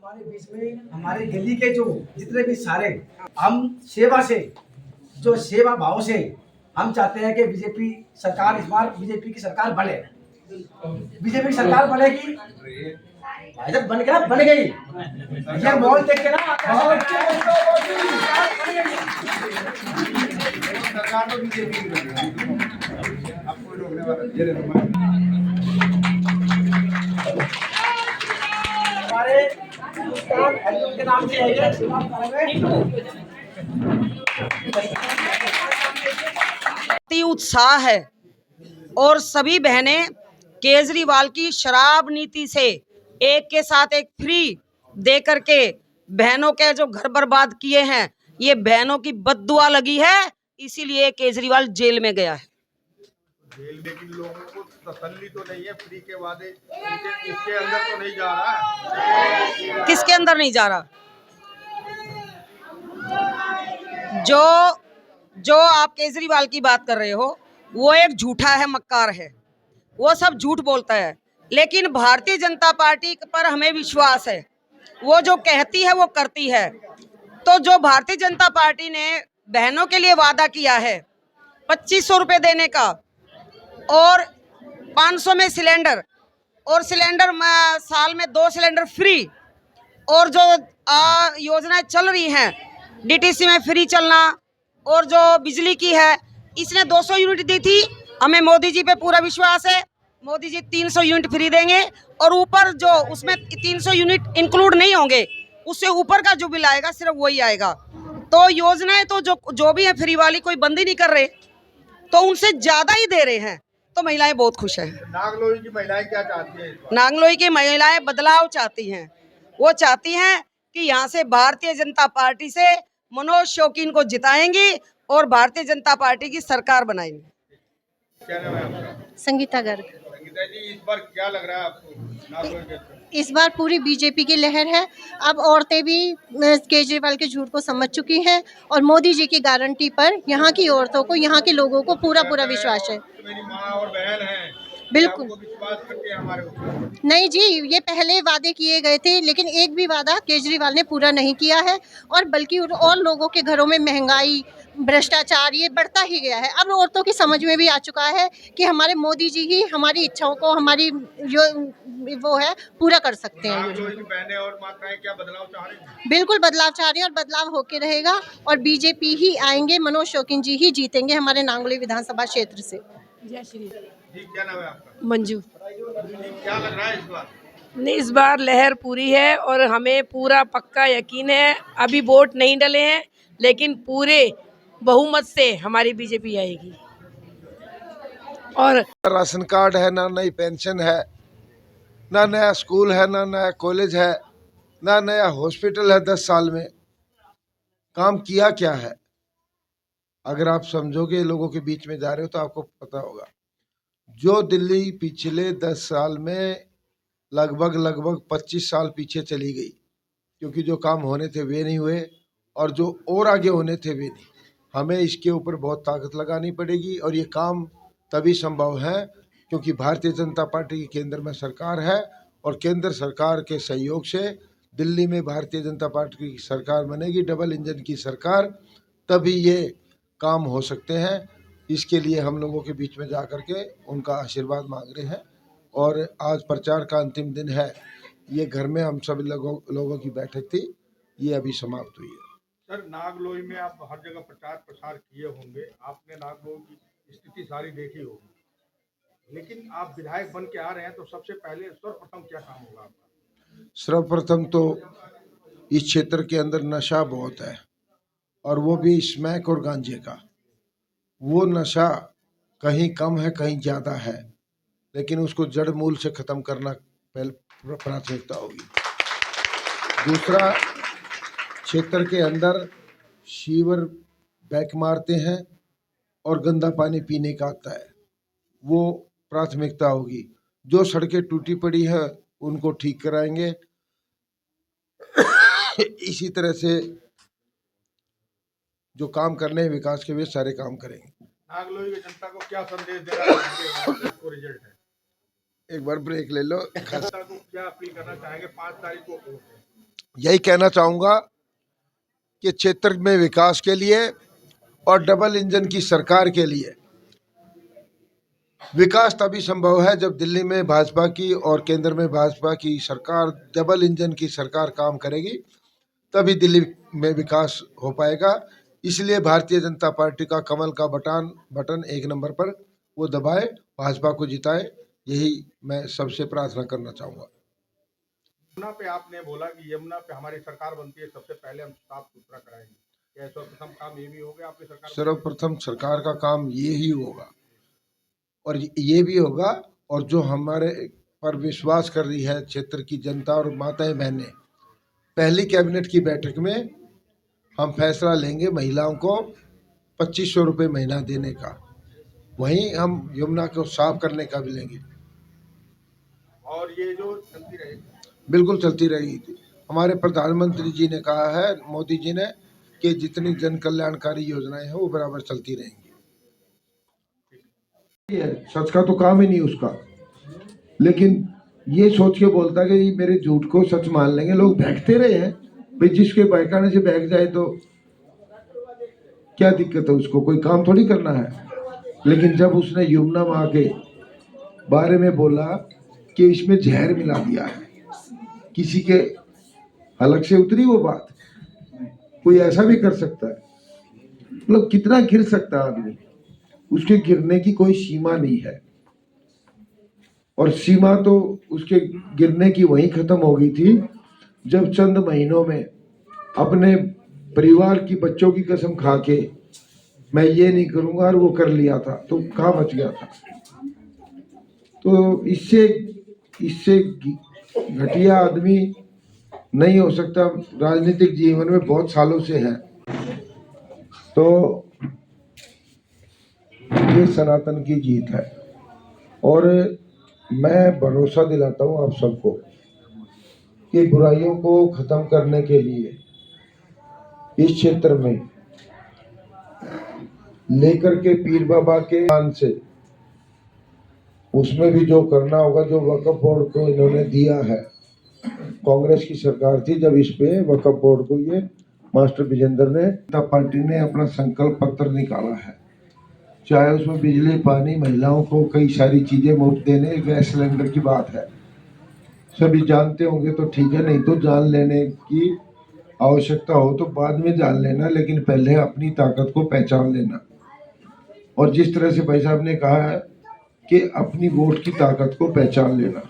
हमारे बीच में हमारे गली के जो जितने भी सारे हम सेवा से जो सेवा भाव से हम चाहते हैं कि बीजेपी सरकार इस बार बीजेपी की सरकार बने। बीजेपी की सरकार बनेगी, जब बन गया बन गई। ये मॉल देख के ना सरकार तो बीजेपी की बनेगी, अब कोई रोकने वाला हमारे के नाम से अति उत्साह है और सभी बहनें केजरीवाल की शराब नीति से एक के साथ एक फ्री दे करके बहनों के जो घर बर्बाद किए हैं, ये बहनों की बद्दुआ लगी है, इसीलिए केजरीवाल जेल में गया है। जेल में किन लोगों को तसल्ली तो नहीं है, फ्री के वादे इसके अंदर तो नहीं जा रहा। किसके अंदर नहीं जा रहा? जो आप केजरीवाल की बात कर रहे हो वो एक झूठा है, मक्कार है, वो सब झूठ बोलता है। लेकिन भारतीय जनता पार्टी पर हमें विश्वास है, वो जो कहती है वो करती है। तो जो भारतीय जनता पार्टी ने बहनों के लिए वादा किया है 2500 रुपये देने का और 500 में सिलेंडर और सिलेंडर साल में 2 सिलेंडर फ्री, और जो योजनाएं चल रही हैं डीटीसी में फ्री चलना और जो बिजली की है, इसने 200 यूनिट दी थी। हमें मोदी जी पे पूरा विश्वास है, मोदी जी 300 यूनिट फ्री देंगे और ऊपर जो उसमें 300 यूनिट इंक्लूड नहीं होंगे, उससे ऊपर का जो बिल आएगा सिर्फ वही आएगा। तो योजनाएं तो जो भी है फ्री वाली कोई बंद ही नहीं कर रहे, तो उनसे ज्यादा ही दे रहे हैं, तो महिलाएं बहुत खुश हैं। नागलोई की महिलाएं क्या चाहती हैं? नागलोई की महिलाएं बदलाव चाहती हैं। वो चाहती हैं कि यहाँ से भारतीय जनता पार्टी से मनोज शौकीन को जिताएंगी और भारतीय जनता पार्टी की सरकार बनाएंगी। क्या नाम है आपका? संगीता गर्ग। संगीता जी, इस बार क्या लग रहा है आपको नागलोई के? इस बार पूरी बीजेपी की लहर है। अब औरतें भी केजरीवाल के झूठ को समझ चुकी हैं और मोदी जी की गारंटी पर यहाँ की औरतों को, यहाँ के लोगों को पूरा विश्वास है। तो मेरी माँ और बहन है, बिल्कुल विश्वास करते हैं हमारे ऊपर। नहीं जी, ये पहले वादे किए गए थे लेकिन एक भी वादा केजरीवाल ने पूरा नहीं किया है, और बल्कि और लोगों के घरों में महंगाई, भ्रष्टाचार ये बढ़ता ही गया है। अब औरतों की समझ में भी आ चुका है कि हमारे मोदी जी ही हमारी इच्छाओं को, हमारी जो वो है पूरा कर सकते हैं। नागलोई की बहनें और माताएं क्या बदलाव चाह रही हैं? बिल्कुल बदलाव चाह रही है और बदलाव होके रहेगा और बीजेपी ही आएंगे, मनोज शौकीन जी ही जीतेंगे हमारे नांगलोई विधानसभा क्षेत्र से। जय श्री जी, क्या नाम है आपका? मंजू। जी, क्या लग रहा है इस बार? नहीं, इस बार लहर पूरी है और हमें पूरा पक्का यकीन है। अभी वोट नहीं डले हैं लेकिन पूरे बहुमत से हमारी बीजेपी आएगी। और राशन कार्ड है, ना नई पेंशन है, ना नया स्कूल है, ना नया कॉलेज है, ना नया हॉस्पिटल है। 10 साल में काम किया क्या है? अगर आप समझोगे, लोगों के बीच में जा रहे हो तो आपको पता होगा। जो दिल्ली पिछले 10 साल में लगभग 25 साल पीछे चली गई, क्योंकि जो काम होने थे वे नहीं हुए और जो और आगे होने थे वे नहीं। हमें इसके ऊपर बहुत ताकत लगानी पड़ेगी और ये काम तभी संभव है क्योंकि भारतीय जनता पार्टी की केंद्र में सरकार है और केंद्र सरकार के सहयोग से दिल्ली में भारतीय जनता पार्टी की सरकार बनेगी, डबल इंजन की सरकार, तभी ये काम हो सकते हैं। इसके लिए हम लोगों के बीच में जा कर के उनका आशीर्वाद मांग रहे हैं और आज प्रचार का अंतिम दिन है। ये घर में हम सभी लोगों की बैठक थी, ये अभी समाप्त हुई है। सर, नागलोई में आप हर जगह प्रचार प्रसार किए होंगे, आपने नागलोई की स्थिति सारी देखी होगी, लेकिन आप विधायक बन के आ रहे हैं तो सबसे पहले सर्वप्रथम क्या काम होगा आपका? सर्वप्रथम तो इस क्षेत्र के अंदर नशा बहुत है और वो भी स्मैक और गांजे का। वो नशा कहीं कम है, कहीं ज़्यादा है, लेकिन उसको जड़ मूल से ख़त्म करना पहले प्राथमिकता होगी। दूसरा, क्षेत्र के अंदर सीवर बैक मारते हैं और गंदा पानी पीने का आता है, वो प्राथमिकता होगी। जो सड़कें टूटी पड़ी है उनको ठीक कराएंगे। इसी तरह से जो काम करने हैं विकास के, वे सारे काम करेंगे। नागलोई की जनता को क्या संदेश देना चाहेंगे? को रिजल्ट है, एक बार ब्रेक ले लो। जनता को क्या अपील करना चाहेंगे? 5 तारीख को वोट है। यही कहना चाहूँगा कि क्षेत्र में विकास के लिए और डबल इंजन की सरकार के लिए विकास तभी संभव है जब दिल्ली में भाजपा की और केंद्र में भाजपा की सरकार, डबल इंजन की सरकार काम करेगी, तभी दिल्ली में विकास हो पाएगा। इसलिए भारतीय जनता पार्टी का कमल का बटन 1 नंबर पर वो दबाए, भाजपा को जिताए, यही मैं सबसे प्रार्थना करना चाहूँगा। यमुना पे आपने बोला कि यमुना पे हमारी सरकार बनती है, सबसे पहले हम साफ सुथरा कराएंगे, क्या सर्वप्रथम काम ये भी हो गया आपकी सरकार? सर्वप्रथम सरकार का काम ये ही होगा और ये भी होगा, और जो हमारे पर विश्वास कर रही है क्षेत्र की जनता और माताएं बहनें, पहली कैबिनेट की बैठक में हम फैसला लेंगे महिलाओं को 2500 रुपये महीना देने का, वहीं हम यमुना को साफ करने का भी लेंगे। और ये जो चलती रहेगी? बिल्कुल चलती रहेगी। हमारे प्रधानमंत्री जी ने कहा है, मोदी जी ने, कि जितनी जन कल्याणकारी योजनाएं हैं वो बराबर चलती रहेंगी। सच का तो काम ही नहीं उसका, लेकिन ये सोच के बोलता कि ये मेरे झूठ को सच मान लेंगे, लोग बहकते रहे हैं भाई, जिसके बहकाने से बहक जाए तो क्या दिक्कत है, उसको कोई काम थोड़ी करना है। लेकिन जब उसने यमुना माँ के बारे में बोला कि इसमें जहर मिला दिया है, किसी के हलक से उतरी वो बात, कोई ऐसा भी कर सकता है? मतलब कितना गिर सकता है आदमी, उसके गिरने की कोई सीमा नहीं है। और सीमा तो उसके गिरने की वहीं खत्म हो गई थी जब चंद महीनों में अपने परिवार की बच्चों की कसम खा के मैं ये नहीं करूंगा और वो कर लिया था, तो कहाँ बच गया था। तो इससे घटिया आदमी नहीं हो सकता। राजनीतिक जीवन में बहुत सालों से है, तो ये सनातन की जीत है। और मैं भरोसा दिलाता हूँ आप सबको कि बुराइयों को खत्म करने के लिए इस क्षेत्र में लेकर के पीर बाबा के नाम से उसमें भी जो करना होगा, जो वक्फ बोर्ड को इन्होंने दिया है, कांग्रेस की सरकार थी जब इस पे वक्फ बोर्ड को ये मास्टर विजेंद्र ने, पार्टी ने अपना संकल्प पत्र निकाला है, चाहे उसमें बिजली, पानी, महिलाओं को कई सारी चीजें मुफ्त देने, गैस सिलेंडर की बात है, सभी जानते होंगे तो ठीक है, नहीं तो जान लेने की आवश्यकता हो तो बाद में जान लेना, लेकिन पहले अपनी ताकत को पहचान लेना। और जिस तरह से भाई साहब ने कहा है कि अपनी वोट की ताकत को पहचान लेना,